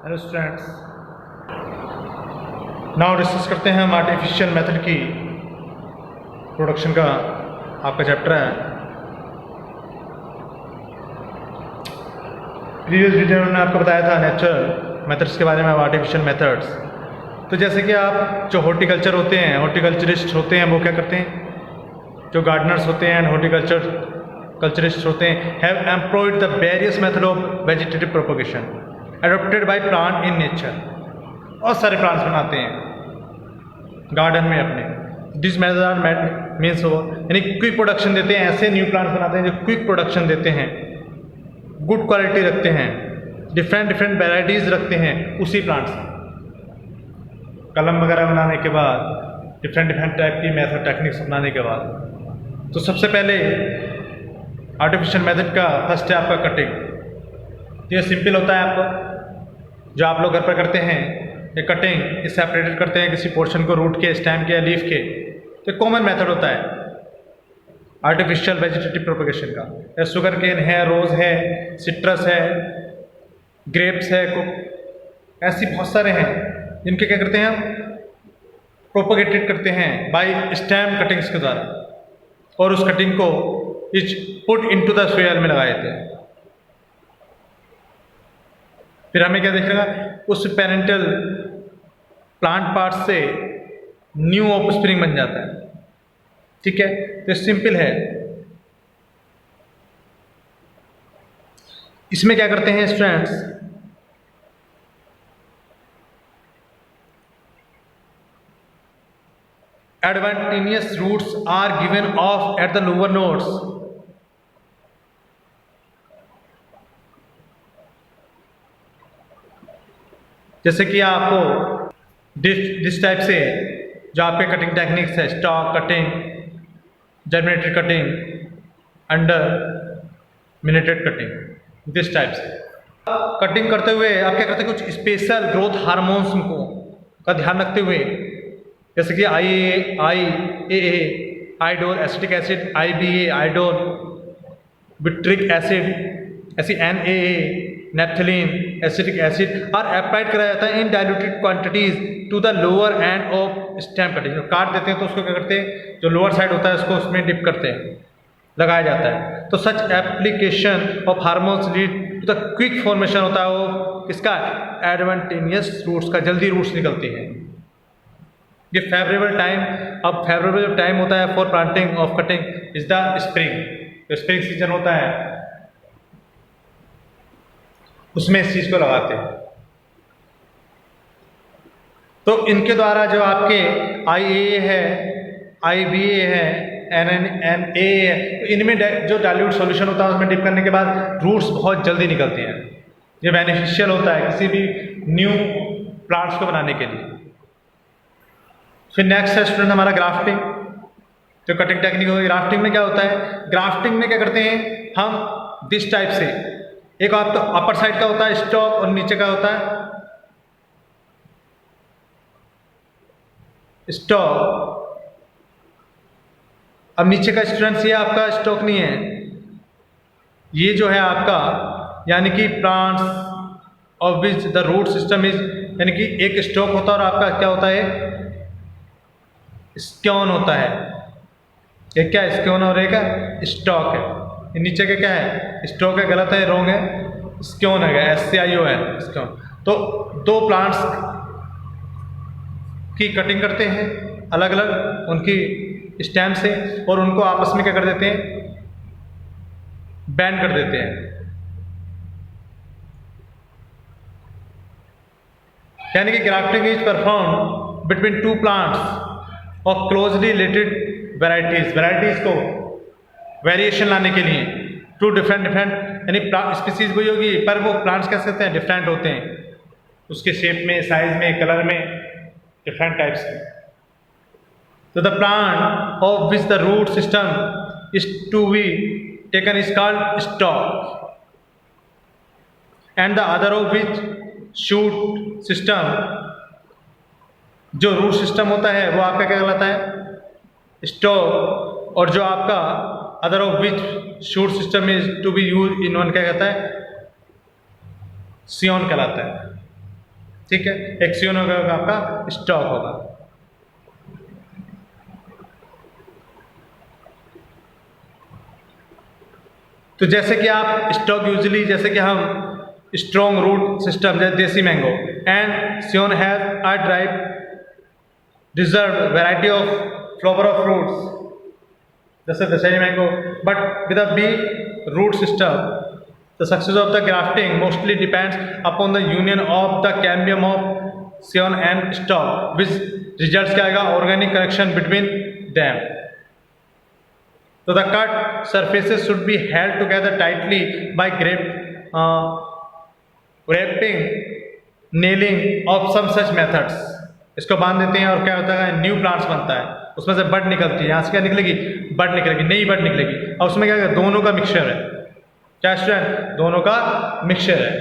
Hello students, now discuss करते हैं हम आर्टिफिशियल मेथड की प्रोडक्शन का आपका चैप्टर है। प्रीवियस वीडियो में आपको बताया था नेचुरल मेथड्स के बारे में, आर्टिफिशियल मेथड्स। तो जैसे कि आप जो हॉर्टिकल्चर होते हैं, हॉर्टिकल्चरिस्ट होते हैं, वो क्या करते हैं, जो गार्डनर्स होते हैं एंड कल्चरिस्ट होते हैं, have employed the various method of vegetative propagation adopted by plant in nature. बहुत सारे प्लांट्स बनाते हैं गार्डन में अपने। दिस मेथड आर मीन्स यानी क्विक प्रोडक्शन देते हैं, ऐसे न्यू प्लांट्स बनाते हैं जो क्विक प्रोडक्शन देते हैं, गुड क्वालिटी रखते हैं, डिफरेंट वेराइटीज़ रखते हैं उसी प्लांट से। कलम वगैरह बनाने के बाद, डिफरेंट टाइप की मेथड टेक्निक्स अपनाने के बाद, तो सबसे पहले आर्टिफिशियल मेथड का फर्स्ट है आपका कटिंग। ये सिंपल होता है, आपको जो आप लोग घर पर करते हैं, ये कटिंग इस सेपरेटेड करते हैं किसी पोर्शन को रूट के, स्टेम के या लीफ के। तो कॉमन मेथड होता है आर्टिफिशियल वेजिटेटिव प्रोपगेशन का। शुगर केन है, रोज़ है, सिट्रस है, ग्रेप्स है, ऐसी बहुत सारे हैं जिनके क्या करते हैं हम प्रोपगेटेड करते हैं बाय स्टेम कटिंग्स के द्वारा, और उस कटिंग को etch put into the soil में लगाए थे। फिर हमें क्या देखना, उस पेरेंटल प्लांट पार्ट से न्यू ऑफस्प्रिंग बन जाता है। ठीक है, तो सिंपल है। इसमें क्या करते हैं students, adventitious roots are given off at the lower nodes. जैसे कि आपको दिस टाइप से जो आपके कटिंग टेक्निक्स है, stock cutting, germinated cutting, under मिनेटेड कटिंग, दिस टाइप से कटिंग करते हुए आप क्या करते हैं, कुछ स्पेशल ग्रोथ हार्मोन्स को का ध्यान रखते हुए, जैसे कि IAA indole acetic acid, IBA indole butyric acid, ऐसी NAA नेप्थलीन एसिटिक एसिड और अप्लाइड कराया जाता है in diluted quantities to the lower end of stem cutting. जो काट देते हैं तो उसको क्या करते हैं, जो लोअर साइड होता है उसको उसमें डिप करते हैं, लगाया जाता है। तो such application of hormones lead to the quick formation होता है वो किसका, एडवांटेनियस रूट्स का, जल्दी रूट्स निकलते हैं। ये फेवरेबल टाइम, अब फेवरेबल जो टाइम होता है for planting of cutting is the spring. Spring season होता है उसमें इस चीज को लगाते हैं। तो इनके द्वारा जो आपके IAA है, IBA है, NNA है, तो इनमें जो डाइल्यूट सॉल्यूशन होता है उसमें डिप करने के बाद रूट्स बहुत जल्दी निकलती हैं। ये बेनिफिशियल होता है किसी भी न्यू प्लांट्स को बनाने के लिए। फिर नेक्स्ट है स्टूडेंट हमारा ग्राफ्टिंग। जो कटिंग टेक्निक होगी, ग्राफ्टिंग में क्या होता है, ग्राफ्टिंग में क्या करते हैं हम दिस टाइप से, एक आप तो अपर साइड का होता है स्टॉक और नीचे का होता है स्टॉक। अब नीचे का स्टूडेंट्स ये आपका स्टॉक नहीं है, ये जो है आपका यानी कि plants of which the root system is, यानी कि एक स्टॉक होता है और आपका क्या होता है, स्क्योन होता है। एक क्या स्क्योन और एक स्टॉक है। नीचे का क्या है, स्टॉक है, गलत है, रॉन्ग है, स्क्योन है, SCION स्क्योन। तो दो प्लांट्स की कटिंग करते हैं अलग अलग उनकी स्टेम से, और उनको आपस में क्या कर देते हैं, बैंड कर देते हैं। यानी कि grafting is perform between two plants of closely related varieties को वेरिएशन लाने के लिए, टू डिफरेंट यानी स्पीसीज वही होगी पर वो प्लांट्स कैसे होते हैं, डिफरेंट होते हैं, उसके शेप में, साइज में, कलर में, डिफरेंट टाइप्स के। तो the plant of which the root system is to be taken is called stock, and the other of which shoot system, जो रूट सिस्टम होता है वो आपका क्या कहलाता है, स्टॉक, और जो आपका other of which shoot system is to be use in one क्या कहता है, सियोन कहलाता है। ठीक है, एक सियोन होगा आपका स्टॉक होगा। तो जैसे कि आप स्टॉक यूजली, जैसे कि हम स्ट्रॉन्ग रूट सिस्टम जैसे desi mango and scion has a drive reserve variety of flower of fruits जैसे Dasheri mango but with a big root system the success of the grafting mostly depends upon the union of the cambium of scion and stock which result क्या आएगा organic connection between them. So the cut surfaces should be held together tightly by wrapping, nailing of some such methods. इसको बांध देते हैं और क्या होता है न्यू प्लांट्स बनता है, उसमें से बड निकलती है, यहाँ से क्या निकलेगी बड निकलेगी, नई बड निकलेगी और उसमें क्या दोनों का मिक्सचर है, क्या स्टूडेंट दोनों का मिक्सचर है।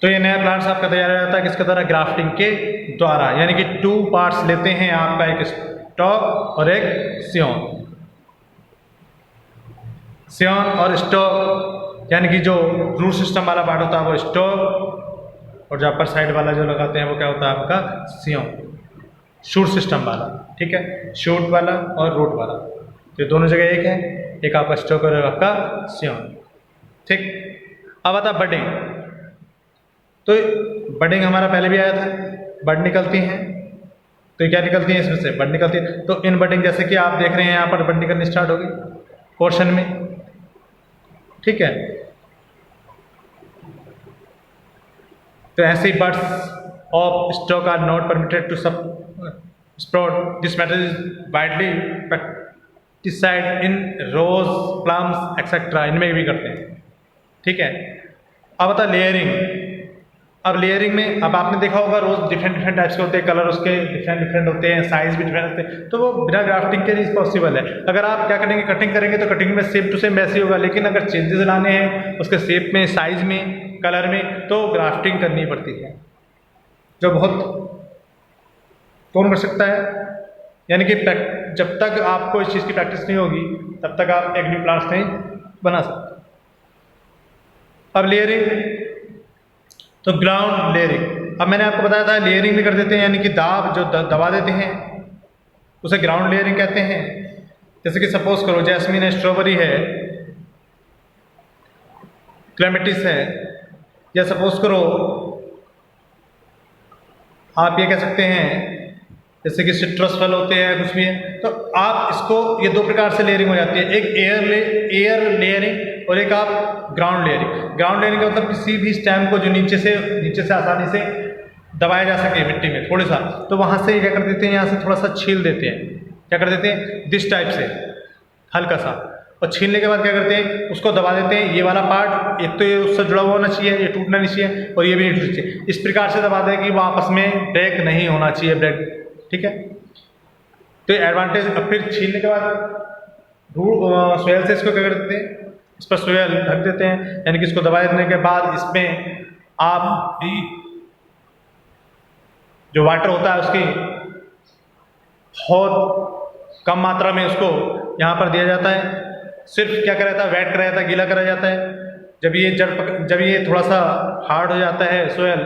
तो ये नया प्लांट्स आपका तैयार हो जाता है किसके द्वारा ग्राफ्टिंग के द्वारा, यानी कि 2 पार्ट्स लेते हैं आपका एक स्टॉक और एक सियोन। सियोन और स्टॉक यानी कि जो रूट सिस्टम वाला पार्ट होता है वो स्टॉक और जो अपर साइड वाला जो लगाते हैं वो क्या होता है आपका सियोन, शूट सिस्टम वाला, ठीक है, शूट वाला और रूट वाला, तो दोनों जगह एक है, एक आपका स्टॉक और आपका सियोन, ठीक। अब आता बडिंग, तो बडिंग हमारा पहले भी आया था, बड निकलती हैं, तो क्या निकलती है इसमें से बड निकलती है। तो इन बडिंग जैसे कि आप देख रहे हैं यहाँ पर बड निकलनी स्टार्ट होगी पोर्शन में, ठीक है। तो ऐसे ही buds of stock are not permitted to sprout, this matter is widely practised in rose plums etcetera, इनमें भी करते हैं, ठीक है। अब आता लेयरिंग। अब लेयरिंग में अब आपने देखा होगा रोज डिफरेंट टाइप्स के होते हैं, कलर उसके डिफरेंट होते हैं, साइज भी डिफरेंट होते हैं, तो वो बिना ग्राफ्टिंग के नहीं पॉसिबल है। अगर आप क्या करेंगे कटिंग करेंगे तो कटिंग में सेम टू सेम वैसे ही होगा, लेकिन अगर चेंजेस लाने हैं उसके शेप में, साइज में, कलर में, तो ग्राफ्टिंग करनी पड़ती है, जो बहुत कौन कर सकता है, यानी कि जब तक आपको इस चीज़ की प्रैक्टिस नहीं होगी तब तक आप एक न्यू प्लांट्स नहीं बना सकते। अब लेयरिंग, तो ग्राउंड लेयरिंग, अब मैंने आपको बताया था लेयरिंग भी कर देते हैं, यानी कि दाब जो दबा देते हैं उसे ग्राउंड लेयरिंग कहते हैं। जैसे कि सपोज करो जैस्मीन है, स्ट्रॉबेरी है, क्लेमेटिस है, या सपोज करो आप ये कह सकते हैं जैसे कि सिट्रस फल होते हैं, कुछ भी है, तो आप इसको ये 2 प्रकार से लेयरिंग हो जाती है, एक एयर लेयरिंग और एक आप ग्राउंड लेयरिंग। ग्राउंड लेयरिंग का मतलब किसी भी स्टेम को जो नीचे से आसानी से दबाया जा सके मिट्टी में थोड़ा सा, तो वहाँ से क्या कर देते हैं, यहाँ से थोड़ा सा छील देते हैं, क्या कर देते हैं दिस टाइप से हल्का सा, और छीलने के बाद क्या करते हैं उसको दबा देते हैं। ये वाला पार्ट एक तो ये उससे जुड़ा हुआ होना चाहिए, ये टूटना नहीं चाहिए और ये भी नहीं टूटना चाहिए, इस प्रकार से दबा दें कि वो आपस में ब्रेक नहीं होना चाहिए, ब्रेक, ठीक है। तो एडवांटेज। अब फिर छीलने के बाद सोयल से इसको क्या कर देते हैं, इस पर सोयल ढक देते हैं, यानी कि इसको दबा देने के बाद इसमें आप भी जो वाटर होता है उसकी बहुत कम मात्रा में उसको यहाँ पर दिया जाता है, सिर्फ क्या कराया था वेट कराया था, गीला कराया जाता है। जब ये थोड़ा सा हार्ड हो जाता है सोयल,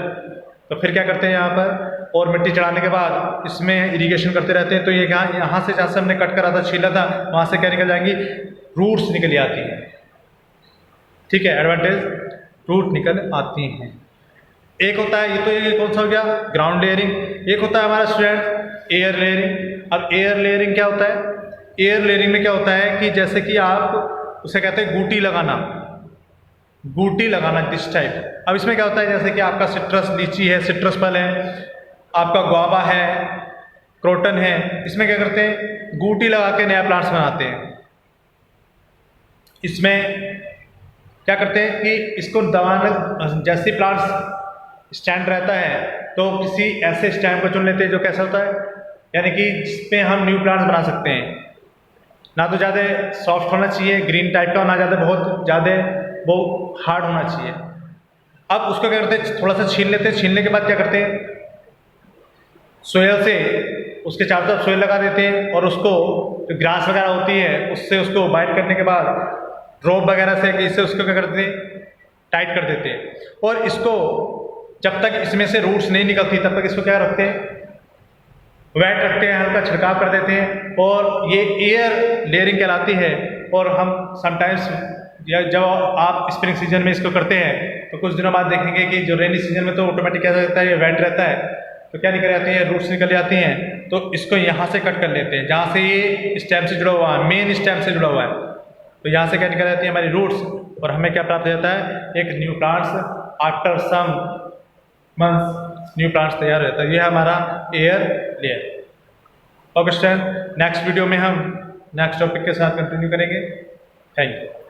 तो फिर क्या करते हैं यहाँ पर और मिट्टी चढ़ाने के बाद इसमें इरिगेशन करते रहते हैं। तो ये यहाँ से जहाँ से हमने कट करा था, छीला था, वहाँ से क्या निकल जाएंगी, रूट्स निकल आती हैं, ठीक है। एडवांटेज, रूट निकल आती हैं। एक होता है ये कौन सा हो गया ग्राउंड लेयरिंग, एक होता है हमारा स्टूडेंट एयर लेयरिंग। अब एयर लेयरिंग क्या होता है, एयर लेयरिंग में क्या होता है कि जैसे कि आप उसे कहते हैं गूटी लगाना दिस टाइप। अब इसमें क्या होता है, जैसे कि आपका सिट्रस लीची है, सिट्रस फल है, आपका गुआवा है, क्रोटन है, इसमें क्या करते हैं गूटी लगा के नया प्लांट्स बनाते हैं। इसमें क्या करते हैं कि इसको दबाना, जैसे प्लांट्स स्टैंड रहता है तो किसी ऐसे स्टैंड को चुन लेते हैं जो कैसा होता है, यानी कि जिसमें हम न्यू प्लांट्स बना सकते हैं। ना तो ज़्यादा सॉफ्ट होना चाहिए ग्रीन टाइप का, ना ज़्यादा बहुत ज़्यादा वो हार्ड होना चाहिए। अब उसको क्या करते हैं थोड़ा सा छीन लेते हैं, छीनने के बाद क्या करते हैं सोयल से उसके चारों तरफ सोयल लगा देते हैं और उसको जो ग्रास वगैरह होती है उससे उसको बाइंड करने के बाद रोप वगैरह से इससे उसको क्या करते हैं टाइट कर देते हैं। और इसको जब तक इसमें से रूट्स नहीं निकलती तब तक इसको क्या रखते हैं, वेट रखते हैं, हल्का छिड़काव कर देते हैं, और ये एयर लेयरिंग कहलाती है। और हम समटाइम्स या जब आप स्प्रिंग सीजन में इसको करते हैं तो कुछ दिनों बाद देखेंगे कि जो रेनी सीजन में तो ऑटोमेटिक क्या रहता है, ये वेट रहता है, तो क्या निकल जाती है, रूट्स निकल जाती हैं। तो इसको यहाँ से कट कर लेते हैं, जहाँ से ये स्टेम से जुड़ा हुआ है, मेन स्टेम से जुड़ा हुआ है, तो यहाँ से क्या निकल जाती है हमारी रूट्स, और हमें क्या प्राप्त हो जाता है, एक new plants. After some months new plants तैयार रहता है। ये है हमारा air layer. Okay student, next video में हम नेक्स्ट टॉपिक के साथ कंटिन्यू करेंगे। Thank you.